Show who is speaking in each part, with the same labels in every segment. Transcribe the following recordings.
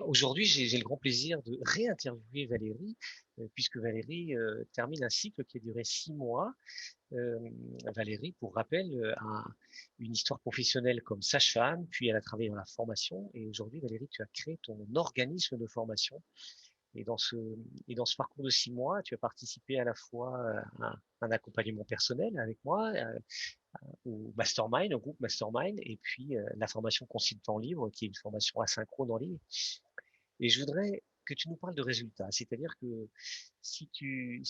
Speaker 1: Aujourd'hui, j'ai le grand plaisir de réinterviewer Valérie, puisque Valérie termine un cycle qui a duré 6 mois. Euh, Valérie, pour rappel, a une histoire professionnelle comme sage-femme, puis elle a travaillé dans la formation. Et aujourd'hui, Valérie, tu as créé ton organisme de formation. Et dans ce parcours de 6 mois, tu as participé à la fois à un accompagnement personnel avec moi, au mastermind, au groupe mastermind, et puis la formation consultant libre, qui est une formation asynchrone en ligne. Et je voudrais que tu nous parles de résultats. C'est-à-dire que si tu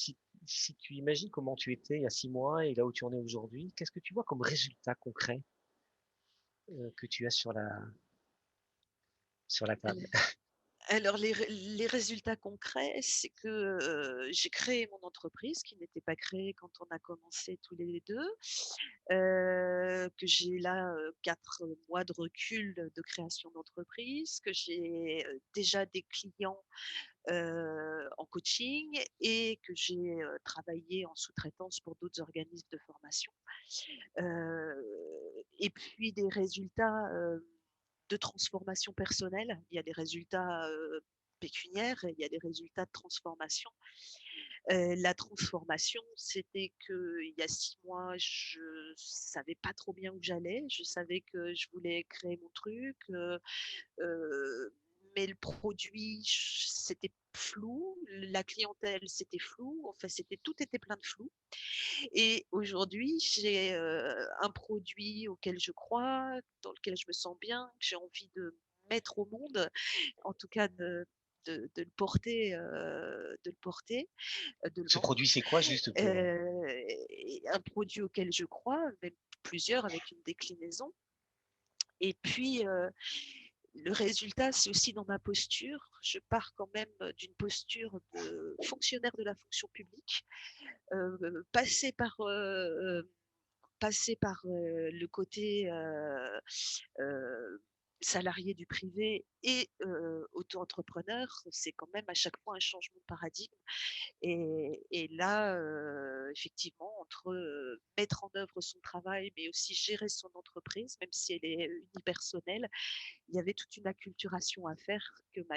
Speaker 1: imagines comment tu étais il y a 6 mois et là où tu en es aujourd'hui, qu'est-ce que tu vois comme résultat concret que tu as sur la table?
Speaker 2: Alors les résultats concrets, c'est que, j'ai créé mon entreprise qui n'était pas créée quand on a commencé tous les 2, que j'ai là, 4 mois de recul de création d'entreprise, que j'ai, déjà des clients, en coaching et que j'ai, travaillé en sous-traitance pour d'autres organismes de formation. Et puis des résultats, de transformation personnelle. Il y a des résultats, pécuniaires et il y a des résultats de transformation. La transformation, c'était qu'il y a 6 mois, je savais pas trop bien où j'allais. Je savais que je voulais créer mon truc, mais le produit, c'était flou, la clientèle, c'était flou, enfin, tout était plein de flou. Et aujourd'hui, j'ai, un produit auquel je crois, dans lequel je me sens bien, que j'ai envie de mettre au monde, en tout cas de le porter, de le
Speaker 1: Ce
Speaker 2: vendre.
Speaker 1: produit, c'est quoi juste pour...
Speaker 2: Et un produit auquel je crois, même plusieurs avec une déclinaison. Et puis, le résultat, c'est aussi dans ma posture. Je pars quand même d'une posture de fonctionnaire de la fonction publique, passer par, le côté, salarié du privé et auto-entrepreneur, c'est quand même à chaque fois un changement de paradigme. Et là, effectivement, entre, mettre en œuvre son travail, mais aussi gérer son entreprise, même si elle est unipersonnelle, il y avait toute une acculturation à faire qui m'a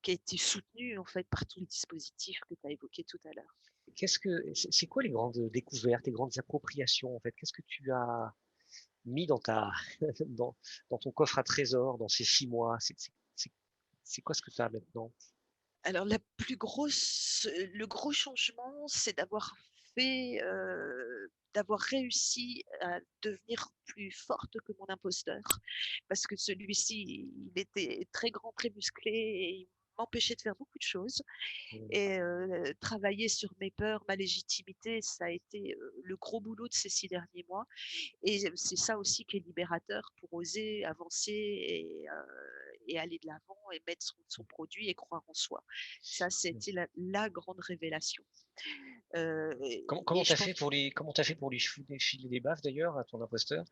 Speaker 2: qui a été soutenue, en fait, par tous les dispositifs que tu as évoqués tout à l'heure.
Speaker 1: C'est quoi les grandes découvertes, les grandes appropriations en fait? Qu'est-ce que tu as mis dans ta dans, dans ton coffre à trésors dans ces 6 mois? C'est quoi ce que tu as maintenant?
Speaker 2: Alors le gros changement, c'est d'avoir réussi à devenir plus forte que mon imposteur. Parce que celui-ci, il était très grand, très musclé et il m'empêchait de faire beaucoup de choses. Et travailler sur mes peurs, ma légitimité, ça a été, le gros boulot de ces 6 derniers mois. Et c'est ça aussi qui est libérateur pour oser avancer et aller de l'avant et mettre son produit et croire en soi. Ça, c'était la grande révélation. Et je pense
Speaker 1: Comment t'as fait pour lui filer des baffes d'ailleurs à ton imposteur?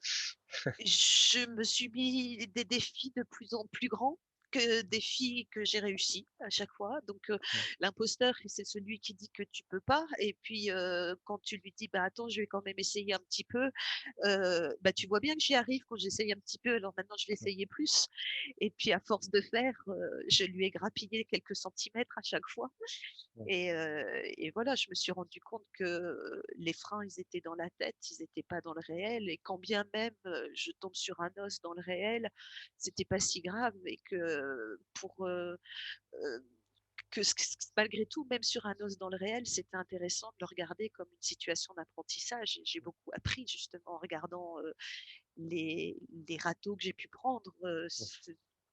Speaker 2: je me suis mis des défis de plus en plus grands que défis que j'ai réussi à chaque fois. Donc, l'imposteur, c'est celui qui dit que tu peux pas et puis, quand tu lui dis: «Bah, attends, je vais quand même essayer un petit peu», bah, tu vois bien que j'y arrive quand j'essaye un petit peu, alors maintenant je vais essayer plus et puis à force de faire, je lui ai grappillé quelques centimètres à chaque fois et voilà, je me suis rendu compte que les freins, ils étaient dans la tête, ils étaient pas dans le réel et quand bien même, je tombe sur un os dans le réel, c'était pas si grave et heu, que malgré tout, même sur un os dans le réel, c'était intéressant de le regarder comme une situation d'apprentissage et j'ai beaucoup appris justement en regardant, les râteaux que j'ai pu prendre,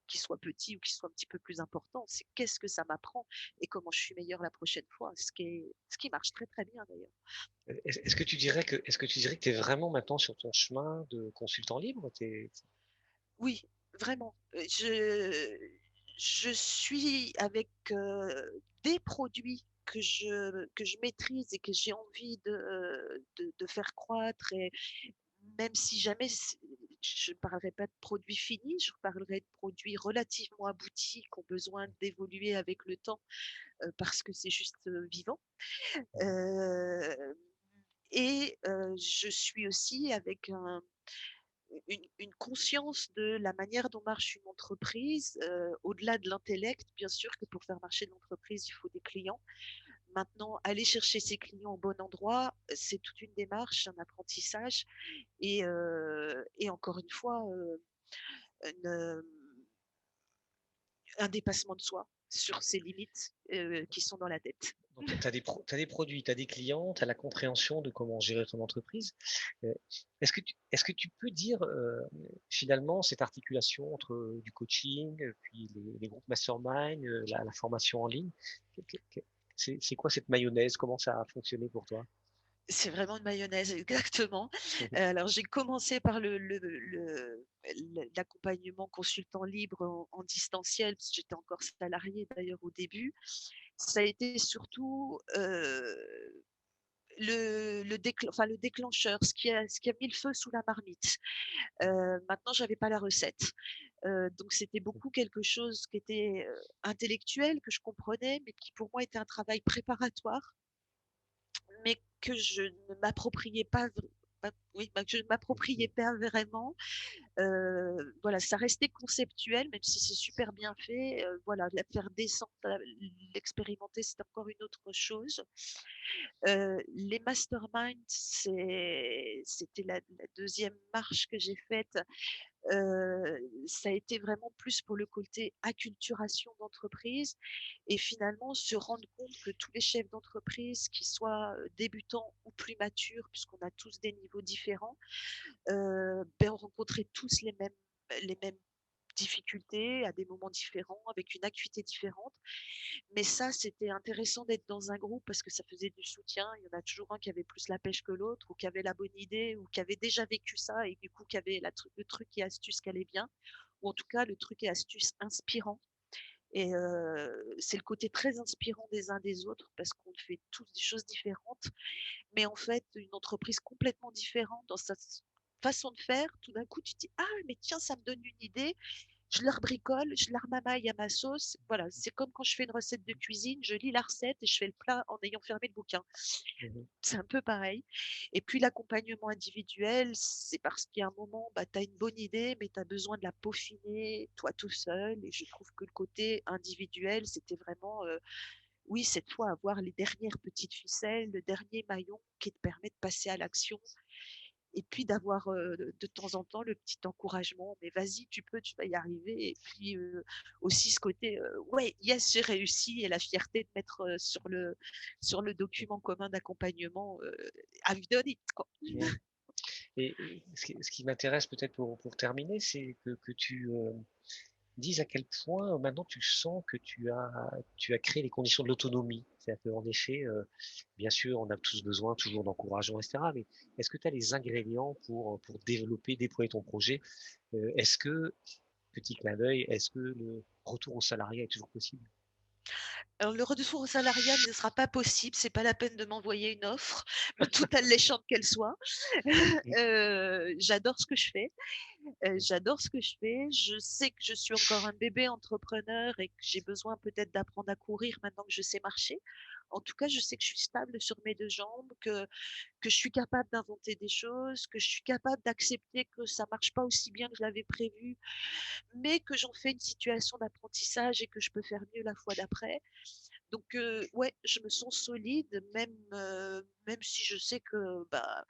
Speaker 2: qu'ils soient petits ou qu'ils soient un petit peu plus importants. C'est qu'est-ce que ça m'apprend et comment je suis meilleure la prochaine fois, ce qui marche très, très bien d'ailleurs.
Speaker 1: Est-ce que tu dirais que tu es vraiment maintenant sur ton chemin de consultant libre?
Speaker 2: Oui, vraiment, je suis avec, des produits que je maîtrise et que j'ai envie de faire croître et même si jamais je ne parlerai pas de produits finis, je parlerai de produits relativement aboutis qui ont besoin d'évoluer avec le temps, parce que c'est juste, vivant. Hem Et je suis aussi avec une conscience de la manière dont marche une entreprise, au-delà de l'intellect, bien sûr que pour faire marcher l'entreprise, il faut des clients. Maintenant, aller chercher ses clients au bon endroit, c'est toute une démarche, un apprentissage et encore une fois, une, un dépassement de soi sur ses limites qui sont dans la tête.
Speaker 1: Donc, tu as des produits, tu as des clients, tu as la compréhension de comment gérer ton entreprise. Euh, est-ce que tu peux dire finalement cette articulation entre du coaching, puis les groupes mastermind, la formation en ligne, c'est quoi cette mayonnaise? Comment ça a fonctionné pour toi?
Speaker 2: C'est vraiment une mayonnaise, exactement. Alors j'ai commencé par l'accompagnement consultant libre en distanciel, parce que j'étais encore salariée d'ailleurs au début. Ça a été surtout, le déclencheur, ce qui a mis le feu sous la marmite. Maintenant j'avais pas la recette. Donc c'était beaucoup quelque chose qui était, intellectuel, que je comprenais, mais qui pour moi était un travail préparatoire, mais que je ne m'appropriais pas oui, bah, que je ne m'appropriais pas vraiment. Voilà, ça restait conceptuel, même si c'est super bien fait. Voilà, la faire descendre, l'expérimenter, c'est encore une autre chose. Les masterminds, c'était la deuxième marche que j'ai faite. Ça a été vraiment plus pour le côté acculturation d'entreprise et finalement se rendre compte que tous les chefs d'entreprise, qu'ils soient débutants ou plus matures, puisqu'on a tous des niveaux différents, ben, on rencontrait tous les mêmes difficultés à des moments différents, avec une acuité différente. Mais ça, c'était intéressant d'être dans un groupe parce que ça faisait du soutien. Il y en a toujours un qui avait plus la pêche que l'autre, ou qui avait la bonne idée, ou qui avait déjà vécu ça, et du coup, qui avait le truc et astuce qui allait bien, ou en tout cas, le truc et astuce inspirant. Et c'est le côté très inspirant des uns des autres parce qu'on fait tous des choses différentes, mais en fait, une entreprise complètement différente dans sa façon de faire. Tout d'un coup, tu te dis, ah, mais tiens, ça me donne une idée, je leur bricole, je la remamaille à ma sauce. Voilà, c'est comme quand je fais une recette de cuisine, je lis la recette et je fais le plat en ayant fermé le bouquin.
Speaker 1: Mhm.
Speaker 2: C'est un peu pareil. Et puis l'accompagnement individuel, c'est parce qu'il y a un moment, bah, tu as une bonne idée, mais tu as besoin de la peaufiner toi tout seul. Et je trouve que le côté individuel, c'était vraiment, oui, cette fois, avoir les dernières petites ficelles, le dernier maillon qui te permet de passer à l'action et puis d'avoir de temps en temps le petit encouragement, mais vas-y, tu peux, tu vas y arriver. Et puis aussi ce côté, ouais, yes, j'ai réussi et la fierté de mettre sur le document commun d'accompagnement, I've done it, quoi.
Speaker 1: Mhm. Et ce qui m'intéresse peut-être pour terminer, c'est que tu dises à quel point maintenant tu sens que tu as créé les conditions de l'autonomie. C'est-à-dire qu'en effet, bien sûr, on a tous besoin toujours d'encouragement, etc. Mais est-ce que tu as les ingrédients pour développer, déployer ton projet? Est-ce que, petit clin d'œil, est-ce que le retour au salariat est toujours possible?
Speaker 2: Alors le retour au salariat ne sera pas possible, c'est pas la peine de m'envoyer une offre, tout alléchante qu'elle soit.
Speaker 1: Mm.
Speaker 2: J'adore ce que je fais. J'adore ce que je fais. Je sais que je suis encore un bébé entrepreneur et que j'ai besoin peut-être d'apprendre à courir maintenant que je sais marcher. En tout cas, je sais que je suis stable sur mes 2 jambes, que je suis capable d'inventer des choses, que je suis capable d'accepter que ça marche pas aussi bien que je l'avais prévu, mais que j'en fais une situation d'apprentissage et que je peux faire mieux la fois d'après. Donc ouais, je me sens solide, même si je sais que, bah,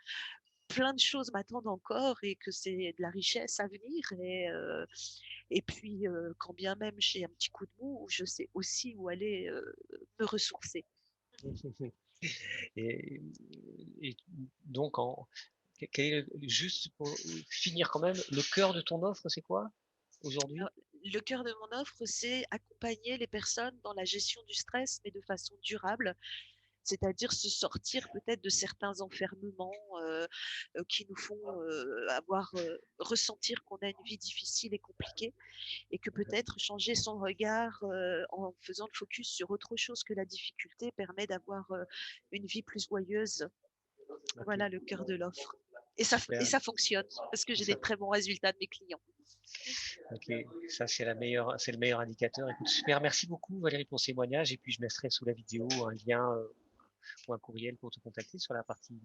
Speaker 2: plein de choses m'attendent encore et que c'est de la richesse à venir et puis, quand bien même j'ai un petit coup de mou, je sais aussi où aller, me ressourcer.
Speaker 1: Et, et donc, quel est juste pour finir quand même, le cœur de ton offre, c'est quoi aujourd'hui?
Speaker 2: Alors, le cœur de mon offre, c'est accompagner les personnes dans la gestion du stress, mais de façon durable. C'est-à-dire se sortir peut-être de certains enfermements qui nous font ressentir qu'on a une vie difficile et compliquée et que peut-être changer son regard en faisant le focus sur autre chose que la difficulté permet d'avoir une vie plus joyeuse.
Speaker 1: Ok,
Speaker 2: Voilà le cœur de l'offre. Et
Speaker 1: super.
Speaker 2: ça fonctionne parce que j'ai des
Speaker 1: Ça,
Speaker 2: très bons résultats de mes clients.
Speaker 1: ok, ça c'est le meilleur indicateur. Écoute, super, merci beaucoup Valérie pour ce témoignage. Et puis je mettrai sous la vidéo un lien ou un courriel pour te contacter sur la partie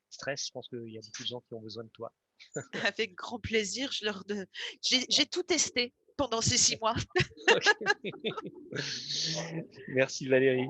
Speaker 1: stress. Je pense qu'il y a beaucoup de gens qui ont besoin de toi.
Speaker 2: Avec grand plaisir, j'ai tout testé pendant ces 6 mois.
Speaker 1: Ok. Merci Valérie.